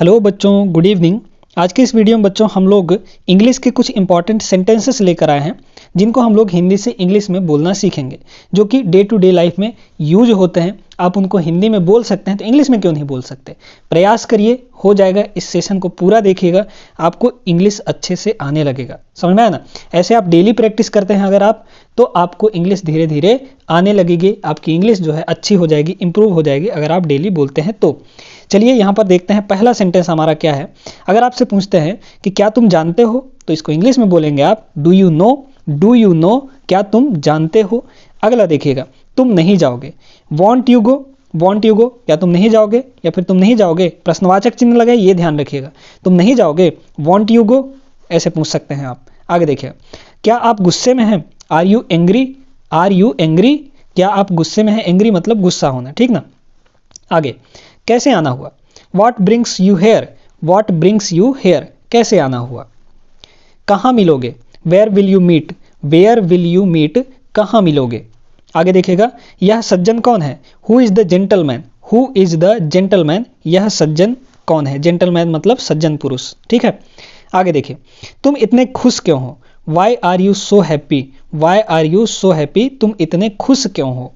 Hello बच्चों, good evening. आज के इस वीडियो में बच्चों हम लोग इंग्लिश के कुछ इंपॉर्टेंट सेंटेंसेस लेकर आए हैं जिनको हम लोग हिंदी से इंग्लिश में बोलना सीखेंगे, जो कि डे टू डे लाइफ में यूज होते हैं। आप उनको हिंदी में बोल सकते हैं तो इंग्लिश में क्यों नहीं बोल सकते। प्रयास करिए, हो जाएगा। इस सेशन को पूरा देखिएगा, आपको इंग्लिश अच्छे से आने लगेगा। समझ में आया ना। ऐसे आप डेली प्रैक्टिस करते हैं अगर आप, तो आपको इंग्लिश धीरे धीरे आने लगेगी। आपकी इंग्लिश जो है अच्छी हो जाएगी, इंप्रूव हो जाएगी अगर आप डेली बोलते हैं तो। चलिए यहाँ पर देखते हैं पहला सेंटेंस हमारा क्या है। अगर आपसे पूछते हैं कि क्या तुम जानते हो, तो इसको इंग्लिश में बोलेंगे आप do you know. Do you know, क्या तुम जानते हो। अगला देखिएगा, तुम नहीं जाओगे। Want you go. Want you go, क्या तुम नहीं जाओगे, या फिर तुम नहीं जाओगे प्रश्नवाचक चिन्ह लगे, ये ध्यान रखिएगा। तुम नहीं जाओगे, वॉन्ट यू गो, ऐसे पूछ सकते हैं आप। आगे देखिए, क्या आप गुस्से में हैं। Are you angry. Are you angry, क्या आप गुस्से में हैं। एंग्री मतलब गुस्सा होना, ठीक ना। आगे, कैसे आना हुआ। What brings you here. What brings you here, कैसे आना हुआ। कहाँ मिलोगे। Where will you meet. Where will you meet, कहाँ मिलोगे। आगे देखिएगा, यह सज्जन कौन है। Who is the gentleman. Who is the gentleman, यह सज्जन कौन है। जेंटलमैन मतलब सज्जन पुरुष, ठीक है। आगे देखिए, तुम इतने खुश क्यों हो। Why are you so happy. Why are you so happy, तुम इतने खुश क्यों हो।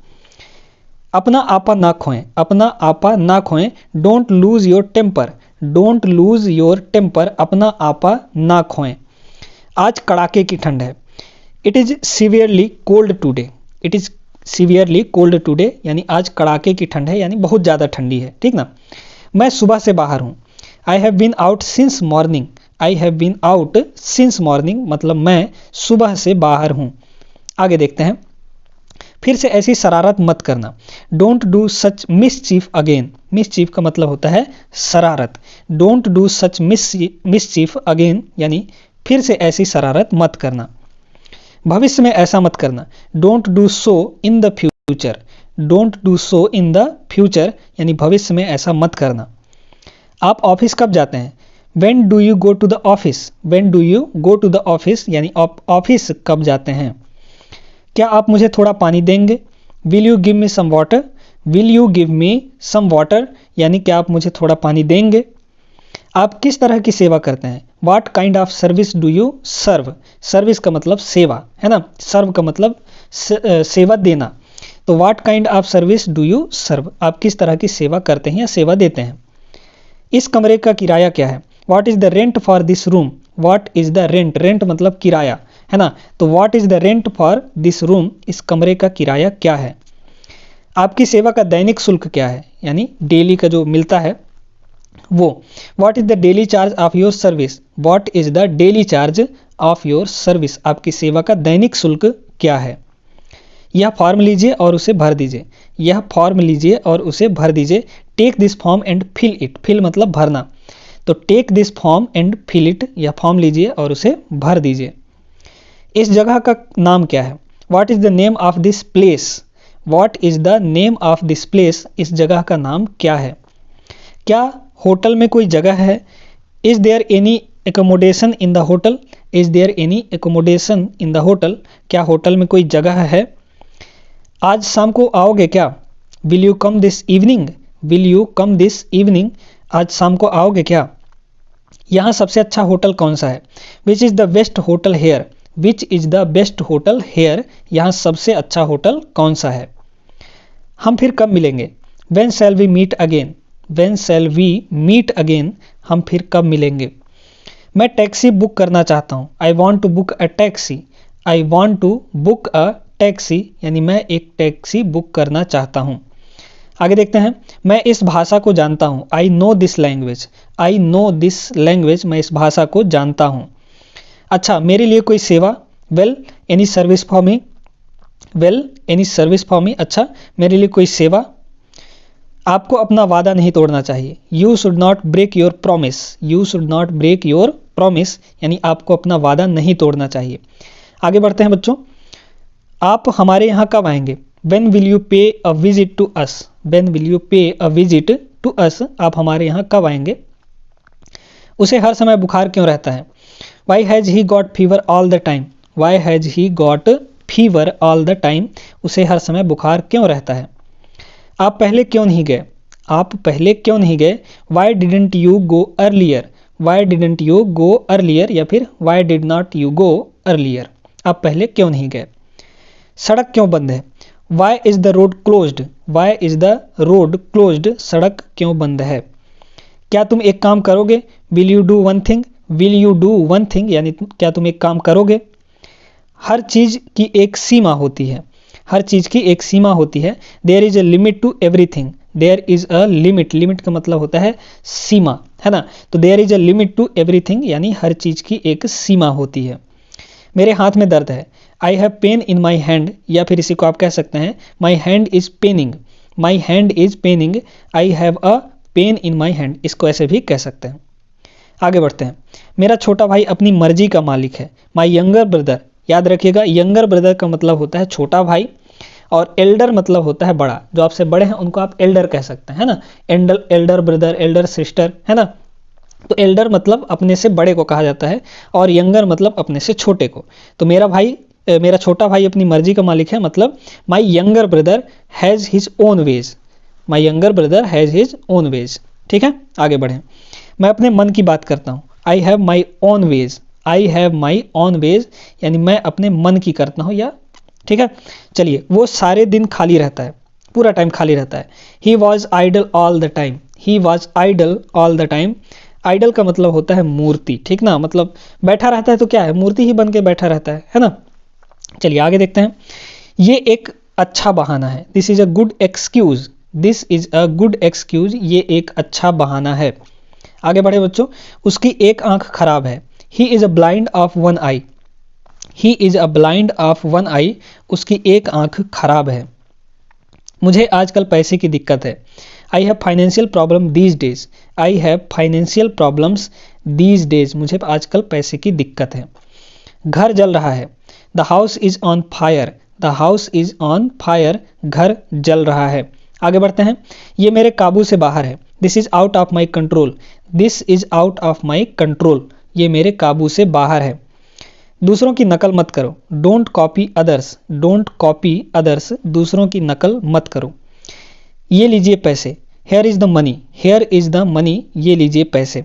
अपना आपा ना खोएं। अपना आपा ना खोएं। Don't lose your temper. Don't lose your temper, अपना आपा ना खोएं। आज कड़ाके की ठंड है। It is severely cold today. It is severely cold today, यानी आज कड़ाके की ठंड है, यानी बहुत ज़्यादा ठंडी है, ठीक ना। मैं सुबह से बाहर हूँ। I have been out since morning. I have been out since morning, मतलब मैं सुबह से बाहर हूँ। आगे देखते हैं, फिर से ऐसी शरारत मत करना। Don't do such mischief again. Mischief का मतलब होता है शरारत। Don't do such mischief again, यानी फिर से ऐसी शरारत मत करना। भविष्य में ऐसा मत करना। Don't do so in the future. Don't do so in the future, यानी भविष्य में ऐसा मत करना। आप ऑफिस कब जाते हैं। When do you go to the office. When do you go to the office, यानी ऑफिस कब जाते हैं। क्या आप मुझे थोड़ा पानी देंगे। Will you give me some water. Will you give me some water, यानी क्या आप मुझे थोड़ा पानी देंगे। आप किस तरह की सेवा करते हैं। What kind of service do you serve. Service का मतलब सेवा है ना, सर्व का मतलब सेवा देना। तो what kind of service do you serve, आप किस तरह की सेवा करते हैं या सेवा देते हैं। इस कमरे का किराया क्या है। What is the rent for this room. What is the rent. Rent मतलब किराया है ना, तो what is the rent for this room, इस कमरे का किराया क्या है। आपकी सेवा का दैनिक शुल्क क्या है, यानी डेली का जो मिलता है वो। What is the daily charge of your service. What is the daily charge of your service, आपकी सेवा का दैनिक शुल्क क्या है। यह फॉर्म लीजिए और उसे भर दीजिए। यह फॉर्म लीजिए और उसे भर दीजिए। Take this form and fill it. Fill मतलब भरना, तो take this form and fill it, यह फॉर्म लीजिए और उसे भर दीजिए। इस जगह का नाम क्या है। What is the name of this place. What is the name of this place, इस जगह का नाम क्या है। क्या होटल में कोई जगह है। Is there any accommodation in the hotel. Is there any accommodation in the hotel, क्या होटल में कोई जगह है। आज शाम को आओगे क्या। Will you come this evening. Will you come this evening, आज शाम को आओगे क्या। यहाँ सबसे अच्छा होटल कौन सा है। Which is the best hotel here. Which is the best hotel here, यहाँ सबसे अच्छा होटल कौन सा है। हम फिर कब मिलेंगे। When shall we meet again. When shall we meet again, हम फिर कब मिलेंगे। मैं टैक्सी बुक करना चाहता हूँ। I want to book a taxi. I want to book a taxi, यानी मैं एक टैक्सी बुक करना चाहता हूँ। आगे देखते हैं, मैं इस भाषा को जानता हूँ। I know this language. I know this language, मैं इस भाषा को जानता हूँ। अच्छा, मेरे लिए कोई सेवा। Well any service for me. Well any service for me, अच्छा मेरे लिए कोई सेवा। आपको अपना वादा नहीं तोड़ना चाहिए। You should not break your promise. You should not break your promise, यानी आपको अपना वादा नहीं तोड़ना चाहिए। आगे बढ़ते हैं बच्चों, आप हमारे यहाँ कब आएंगे। When will you pay a visit to us. When will you pay a visit to अस, आप हमारे यहाँ कब आएंगे। उसे हर समय बुखार क्यों रहता है। Why has he got fever all the time. Why has he got fever all the time, उसे हर समय बुखार क्यों रहता है। आप पहले क्यों नहीं गए। आप पहले क्यों नहीं गए? Why didn't you go earlier, why didn't you go earlier या फिर why did not you go earlier, आप पहले क्यों नहीं गए? सड़क क्यों बंद है? Why is the road closed, why is the road closed, सड़क क्यों बंद है? क्या तुम एक काम करोगे? Will you do one thing, will you do one thing यानी क्या तुम एक काम करोगे? हर चीज की एक सीमा होती है, हर चीज की एक सीमा होती है। There is a limit to everything, there is a limit, limit का मतलब होता है सीमा, है ना। तो there is a limit to everything यानी हर चीज की एक सीमा होती है। मेरे हाथ में दर्द है, I have pain in my hand, या फिर इसी को आप कह सकते हैं my hand is Penning, my hand is Penning, I have a pain in my hand, इसको ऐसे भी कह सकते हैं। आगे बढ़ते हैं। मेरा छोटा भाई अपनी मर्जी का मालिक है, माई यंगर ब्रदर, याद रखिएगा यंगर ब्रदर का मतलब होता है छोटा भाई और एल्डर मतलब होता है बड़ा, जो आपसे बड़े हैं उनको आप एल्डर कह सकते हैं, है ना। एल्डर ब्रदर, एल्डर सिस्टर, है ना। तो एल्डर मतलब अपने से बड़े को कहा जाता है और यंगर मतलब अपने से छोटे को। तो मेरा छोटा भाई अपनी मर्जी का मालिक है, मतलब my younger brother has his own ways, my younger brother has his own ways. ठीक है, आगे बढ़ें। मैं अपने मन की बात करता हूँ, I have my own ways, I have my own ways यानी मैं अपने मन की करता हूँ या, ठीक है। चलिए, वो सारे दिन खाली रहता है, पूरा टाइम खाली रहता है। He was idle all the time, he was idle all the time, idle का मतलब होता है मूर्ति, ठीक ना, मतलब बैठा रहता है तो क्या है, मूर्ति ही बन के बैठा रहता है ना। चलिए आगे देखते हैं। ये एक अच्छा बहाना है, this is a good excuse, this is a good excuse, ये एक अच्छा बहाना है। आगे बढ़े बच्चों। उसकी एक आंख खराब है, he is a blind of one eye, he is a blind of one eye, उसकी एक आंख खराब है। मुझे आजकल पैसे की दिक्कत है, I have financial problem these days, I have financial problems these days, मुझे आजकल पैसे की दिक्कत है। घर जल रहा है, the house is on fire, the house is on fire, घर जल रहा है। आगे बढ़ते हैं। ये मेरे काबू से बाहर है, this is out of my control, this is out of my control, ये मेरे काबू से बाहर है। दूसरों की नकल मत करो, don't copy others, don't copy others, दूसरों की नकल मत करो। ये लीजिए पैसे, here is the money, here is the money, ये लीजिए पैसे।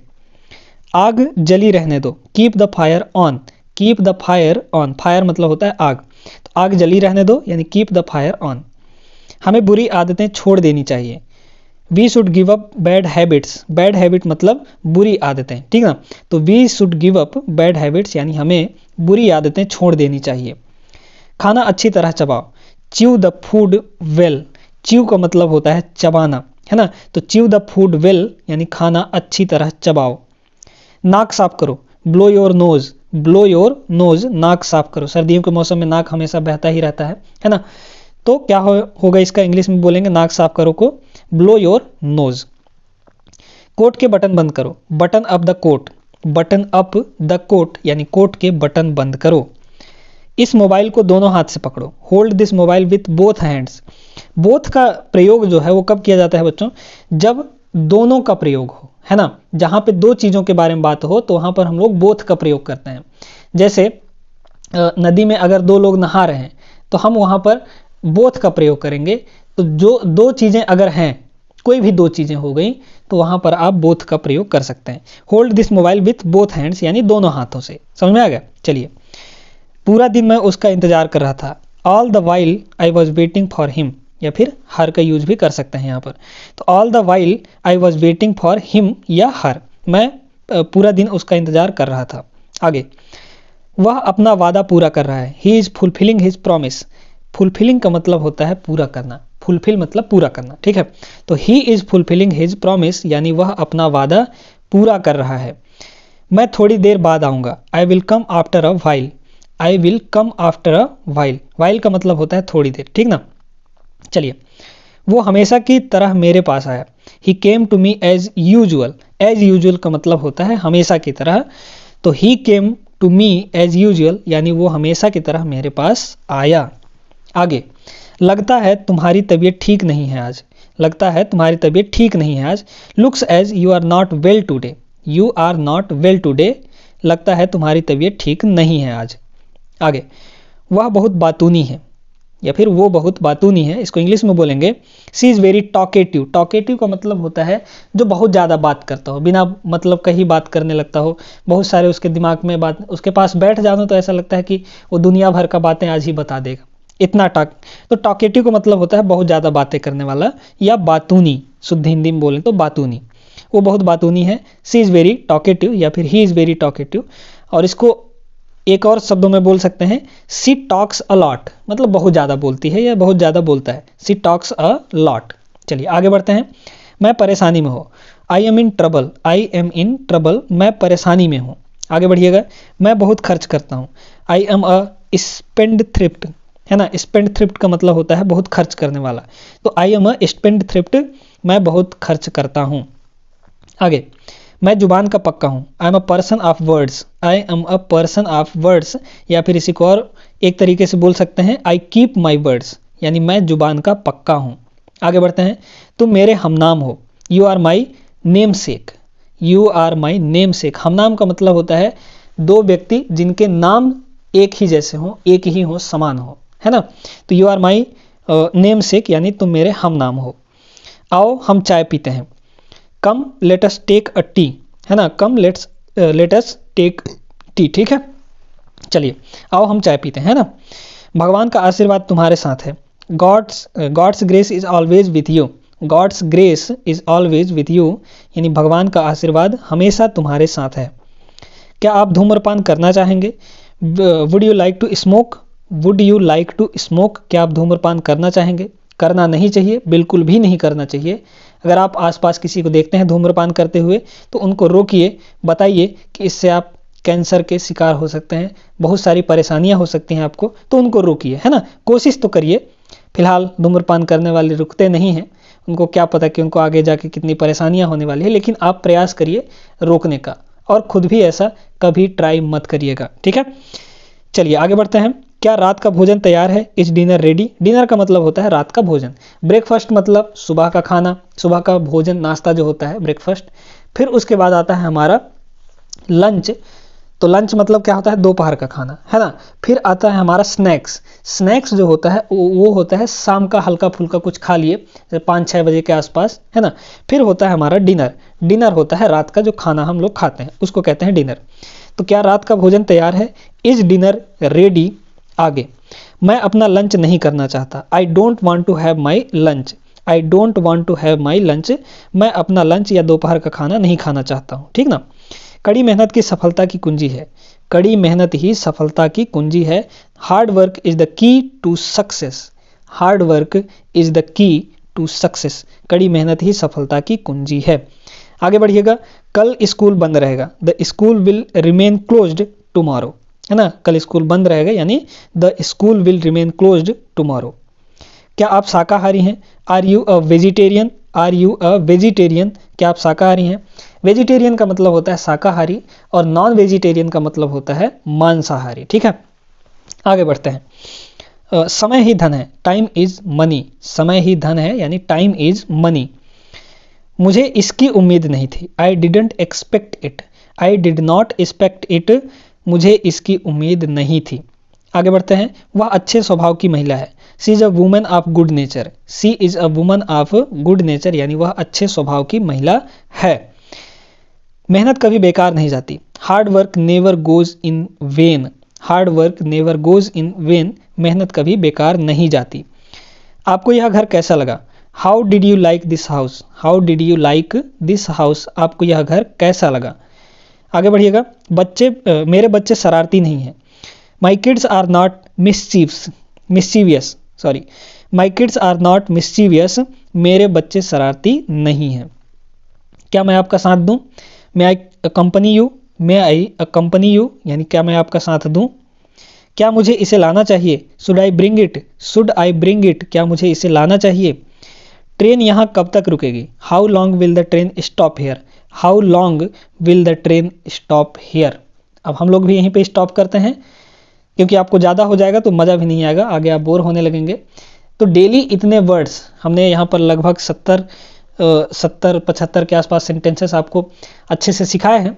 आग जली रहने दो, keep the fire on, keep the fire on, fire मतलब होता है आग, तो आग जली रहने दो यानी कीप द फायर ऑन। हमें बुरी आदतें छोड़ देनी चाहिए, we should give up bad habits, bad habit मतलब बुरी आदतें, ठीक ना। तो we should give up bad habits यानी हमें बुरी आदतें छोड़ देनी चाहिए। खाना अच्छी तरह चबाओ, chew the food well, chew का मतलब होता है चबाना, है ना। तो च्यू द फूड वेल यानी खाना अच्छी तरह चबाओ। नाक साफ करो, blow your knows, blow your knows, नाक साफ करो। सर्दियों के मौसम में नाक हमेशा बहता ही रहता है ना। तो क्या होगा इसका इंग्लिश में बोलेंगे नाक साफ करो को ब्लो योर नोज। कोट के बटन बंद करो, button up the coat, button up the coat यानी कोट के बटन बंद करो। इस मोबाइल को दोनों हाथ से पकड़ो, hold this mobile with both hands. Both का प्रयोग जो है वो कब किया जाता है बच्चों, जब दोनों का प्रयोग हो, है ना। जहां पे दो चीजों के बारे में बात हो तो वहां पर हम लोग बोथ का प्रयोग करते हैं। जैसे नदी में अगर दो लोग नहा रहे हैं तो हम वहां पर बोथ का प्रयोग करेंगे। तो जो दो चीजें अगर हैं, कोई भी दो चीजें हो गई तो वहां पर आप बोथ का प्रयोग कर सकते हैं। Hold this mobile with both hands यानी दोनों हाथों से, समझ में आ गया। चलिए, पूरा दिन मैं उसका इंतजार कर रहा था, all the while I was waiting for him, या फिर हर का यूज भी कर सकते हैं यहाँ पर। तो all the while I was waiting for him या हर, मैं पूरा दिन उसका इंतजार कर रहा था। आगे, वह अपना वादा पूरा कर रहा है, he is fulfilling his promise. Fulfilling का मतलब होता है पूरा करना, फुलफिल मतलब पूरा करना, ठीक है। तो he is fulfilling his promise यानी वह अपना वादा पूरा कर रहा है। मैं थोड़ी देर बाद आऊंगा, I will come after a while, I will come after a while, while का मतलब होता है थोड़ी देर, ठीक ना। चलिए, वो हमेशा की तरह मेरे पास आया, he came to me as usual, as usual का मतलब होता है हमेशा की तरह। तो he came to me as usual यानी वो हमेशा की तरह मेरे पास आया। आगे, लगता है तुम्हारी तबीयत ठीक नहीं है आज, लगता है तुम्हारी तबीयत ठीक नहीं है आज। Looks as you are not well today, you are not well today, लगता है तुम्हारी तबीयत ठीक नहीं है आज। आगे, वह बहुत बातूनी है, या फिर वो बहुत बातूनी है, इसको इंग्लिश में बोलेंगे she is very talkative. Talkative का मतलब होता है जो बहुत ज़्यादा बात करता हो, बिना मतलब कहीं बात करने लगता हो, बहुत सारे उसके दिमाग में बात, उसके पास बैठ जाओ तो ऐसा लगता है कि वो दुनिया भर का बातें आज ही बता देगा, इतना तो टॉकेटिव का मतलब होता है बहुत ज़्यादा बातें करने वाला या बातूनी, शुद्ध हिंदी में बोलें तो बातूनी, वो बहुत बातूनी है। शी इज़ वेरी टॉकेटिव या फिर ही इज़ वेरी टॉकेटिव। और इसको एक और शब्दों में बोल सकते हैं शी टॉक्स अ लॉट, मतलब बहुत ज़्यादा बोलती है या बहुत ज़्यादा बोलता है, शी टॉक्स अ लॉट। चलिए आगे बढ़ते हैं। मैं परेशानी में हूँ, I am in trouble, I am in trouble, मैं परेशानी में हूँ। आगे बढ़िएगा। मैं बहुत खर्च करता हूँ, I am a spend thrift, है ना, स्पेंड थ्रिफ्ट का मतलब होता है बहुत खर्च करने वाला, तो I am a spend thrift, मैं बहुत खर्च करता हूँ। आगे, मैं जुबान का पक्का हूँ, I am a person of words, I am a person of words, या फिर इसी को और एक तरीके से बोल सकते हैं आई कीप माई वर्ड्स, यानी मैं जुबान का पक्का हूँ। आगे बढ़ते हैं। तुम मेरे हमनाम हो, you are my namesake, you are my namesake. हमनाम का मतलब होता है दो व्यक्ति जिनके नाम एक ही जैसे हों, एक ही हो, समान हो, है ना, तो you are my namesake यानी तुम मेरे हमनाम हो। आओ हम चाय पीते हैं, come let us take a tea, है ना, come let us take tea, ठीक है। चलिए आओ हम चाय पीते हैं ना। भगवान का आशीर्वाद तुम्हारे साथ है, God's grace is always with you, God's grace is always with you, यानी भगवान का आशीर्वाद हमेशा तुम्हारे साथ है। क्या आप धूम्रपान करना चाहेंगे, would you like to smoke, would you like to smoke, क्या आप धूम्रपान करना चाहेंगे। करना नहीं चाहिए, बिल्कुल भी नहीं करना चाहिए। अगर आप आसपास किसी को देखते हैं धूम्रपान करते हुए तो उनको रोकिए, बताइए कि इससे आप कैंसर के शिकार हो सकते हैं, बहुत सारी परेशानियां हो सकती हैं आपको, तो उनको रोकिए, है ना, कोशिश तो करिए। फिलहाल धूम्रपान करने वाले रुकते नहीं हैं, उनको क्या पता कि उनको आगे जाके कितनी परेशानियां होने वाली है, लेकिन आप प्रयास करिए रोकने का, और खुद भी ऐसा कभी ट्राई मत करिएगा, ठीक है। चलिए आगे बढ़ते हैं। क्या रात का भोजन तैयार है, इज डिनर रेडी। डिनर का मतलब होता है रात का भोजन, ब्रेकफास्ट मतलब सुबह का खाना, सुबह का भोजन, नाश्ता जो होता है ब्रेकफास्ट। फिर उसके बाद आता है हमारा लंच, तो लंच मतलब क्या होता है, दोपहर का खाना, है ना। फिर आता है हमारा स्नैक्स, स्नैक्स जो होता है वो होता है शाम का हल्का फुल्का कुछ खा लिए, 5-6 बजे के आसपास, है ना। फिर होता है हमारा डिनर, डिनर होता है रात का जो खाना हम लोग खाते हैं उसको कहते हैं डिनर। तो क्या रात का भोजन तैयार है, इज डिनर रेडी। आगे, मैं अपना लंच नहीं करना चाहता, I don't want to have my lunch, I don't want to have my lunch, मैं अपना लंच या दोपहर का खाना नहीं खाना चाहता हूँ, ठीक ना। कड़ी मेहनत की सफलता की कुंजी है, कड़ी मेहनत ही सफलता की कुंजी है। Hard work is the key to success, hard work is the key to success, कड़ी मेहनत ही सफलता की कुंजी है। आगे बढ़िएगा। कल स्कूल बंद रहेगा, the school will remain closed tomorrow, है ना, कल स्कूल बंद रहेगा यानी the school will remain closed tomorrow. क्या आप शाकाहारी हैं, are you a vegetarian, are you a vegetarian, क्या आप शाकाहारी हैं। वेजिटेरियन का मतलब होता है शाकाहारी और नॉन वेजिटेरियन का मतलब होता है मांसाहारी, ठीक है। आगे बढ़ते हैं। समय ही धन है, टाइम इज मनी, समय ही धन है यानी टाइम इज मनी। मुझे इसकी उम्मीद नहीं थी, I didn't expect it, I did not expect it, मुझे इसकी उम्मीद नहीं थी। आगे बढ़ते हैं। वह अच्छे स्वभाव की महिला है, she is a woman of good nature, she is a woman of good nature, यानी वह अच्छे स्वभाव की महिला है। मेहनत कभी बेकार नहीं जाती, hard work never goes in when, hard work never goes in when, मेहनत कभी बेकार नहीं जाती। आपको यह घर कैसा लगा, how did you like this house, how did you like this house, आपको यह घर कैसा लगा। आगे बढ़िएगा। मेरे बच्चे शरारती नहीं हैं, my kids are not mischievous, sorry, my kids are not mischievous, मेरे बच्चे शरारती नहीं हैं। क्या मैं आपका साथ दूं, may I accompany you, may I accompany you, यानी क्या मैं आपका साथ दूं। क्या मुझे इसे लाना चाहिए, should I bring it, should I bring it, क्या मुझे इसे लाना चाहिए। ट्रेन यहाँ कब तक रुकेगी, how long will the train stop hair, how long will the train stop hair. अब हम लोग भी यहीं पे स्टॉप करते हैं क्योंकि आपको ज़्यादा हो जाएगा तो मज़ा भी नहीं आएगा, आगे आप बोर होने लगेंगे। तो डेली इतने वर्ड्स हमने यहाँ पर लगभग 70-75 के आसपास सेंटेंसेस आपको अच्छे से सिखाए हैं।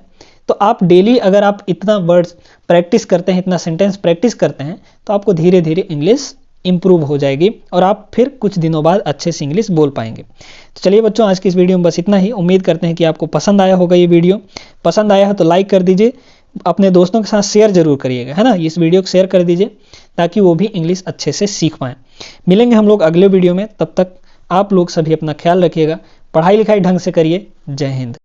तो आप डेली अगर आप इतना वर्ड्स प्रैक्टिस करते हैं, इतना सेंटेंस प्रैक्टिस करते हैं, तो आपको धीरे धीरे इंग्लिश इम्प्रूव हो जाएगी और आप फिर कुछ दिनों बाद अच्छे से इंग्लिश बोल पाएंगे। तो चलिए बच्चों, आज की इस वीडियो में बस इतना ही। उम्मीद करते हैं कि आपको पसंद आया होगा ये वीडियो। पसंद आया है तो लाइक कर दीजिए, अपने दोस्तों के साथ शेयर जरूर करिएगा, है ना। इस वीडियो को शेयर कर दीजिए ताकि वो भी इंग्लिश अच्छे से सीख पाएं। मिलेंगे हम लोग अगले वीडियो में, तब तक आप लोग सभी अपना ख्याल रखिएगा, पढ़ाई लिखाई ढंग से करिए। जय हिंद।